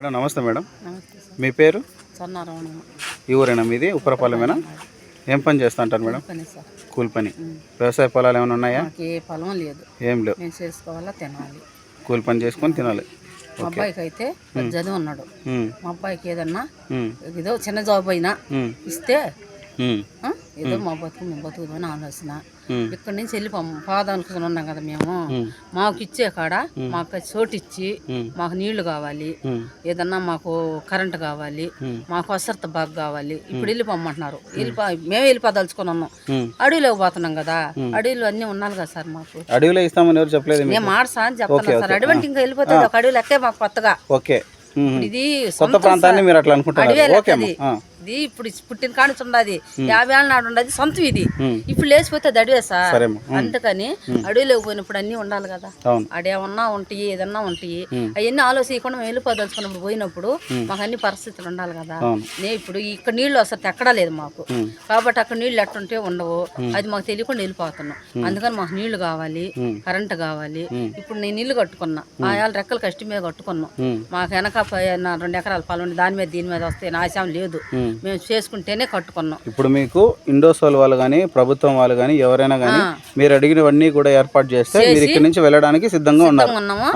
Madam నమస్తే madam. నమస్తే sir. మీ పేరు? సన్నారావణమ్మ. ఈ ఊరేనా మీది? ఉప్పరపాలెమేనా? ఏం పని చేస్తా అంటారు మేడం? పని సార్. కూలి పని. వ్యవసాయ పొలాలు ఏమైనా ఉన్నాయా? మాకు ఏ పొలం లేదు. ఏం లేవు. మేము చేసుకోవాలా, తినాలి. కూలి పని చేసుకొని తినాలి. మా అబ్బాయికి అయితే చదువు ఉన్నాడు. ఉమ్, మా అబ్బాయికి ఏదన్నా ఉమ్, ఏదో చిన్న జాబ్ అయినా ఉమ్, ఇస్తే ఉమ్, ఏదో మా బతుకు మేము బతుకుదని ఆలోచన. ఉమ్, ఇక్కడి నుంచి వెళ్ళిపోము, పాదానుకుని ఉన్నాం కదా మేము. ఉమ్, మాకు ఇచ్చే కాడ మాకు చోటు ఇచ్చి ఉమ్, మాకు నీళ్లు కావాలి, ఉమ్, ఏదన్నా మాకు కరెంటు కావాలి, ఉమ్, మాకు వసరత బాగా కావాలి. ఇప్పుడు వెళ్ళిపోమంటున్నారు. మేము వెళ్ళిపోదలుచుకొని ఉన్నాం. ఉమ్. అడవిలోకి పోతున్నాం కదా, అడవిలో అన్నీ ఉండాలి కదా సార్ మాకు. అడవిలో ఇస్తామని ఎవరు చెప్పలేదు మీకు? మేము ఆడసా అని చెప్తున్నా సార్. అడవంటి ఇంకా వెళ్ళిపోతుంది ఒక అడవి లెక్కే మాకు కొత్తగా. ఓకే. ఉమ్, ఇప్పుడు ఇది కొత్త ప్రాంతాన్ని మీరు అట్లా అనుకుంటున్నారు. అడవే ఓకే లెక్కది. అమ్మా. ఇది ఇప్పుడు పుట్టిన కానించి ఉండదు, 50 ఏళ్ళ నాడు ఉండదు, సొంతం ఇది. ఉమ్, ఇప్పుడు లేచిపోతే అది అడవే సార్. సరేమ్మా. ఉమ్, అందుకని అడవిలోకి పోయినప్పుడు అన్నీ ఉండాలి కదా. అవును. అడేమన్నా ఉంటాయి, ఏదన్నా ఉంటాయి. అవన్నీ ఆలోచించకుండా మేము వెళ్ళిపోదలుచుకున్నప్పుడు పోయినప్పుడు మాకు అన్ని పరిస్థితులు ఉండాలి కదా. అవును. ఇప్పుడు ఇక్కడ నీళ్లు వస్తే ఎక్కడా లేదు మాకు. ఉమ్, కాబట్టి అక్కడ నీళ్లు ఎట్టుంటే ఉండవు, అది మాకు తెలియకుండా వెళ్ళిపోతున్నాం. అందుకని మాకు నీళ్లు కావాలి, కరెంటు కావాలి. ఇప్పుడు నేను ఇల్లు కట్టుకున్నా, ఆ ఏళ్ళ రెక్కలు కష్టం మీద కట్టుకున్నాం. ఉమ్, మాకు వెనక 2 ఎకరాల పొలం ఉంది, దాని మీద దీని మీద వస్తే ఆశయం లేదు. ఉమ్. మేము చేసుకుంటేనే కట్టుకున్నాం. ఇప్పుడు మీకు ఇండోసోల్ వాళ్ళు కానీ ప్రభుత్వం వాళ్ళు కానీ ఎవరైనా కానీ మీరు అడిగినవన్నీ కూడా ఏర్పాటు చేస్తే మీరు ఇక్కడి నుంచి వెళ్ళడానికి సిద్ధంగా ఉన్నారు. ఉన్నాము. అంతే.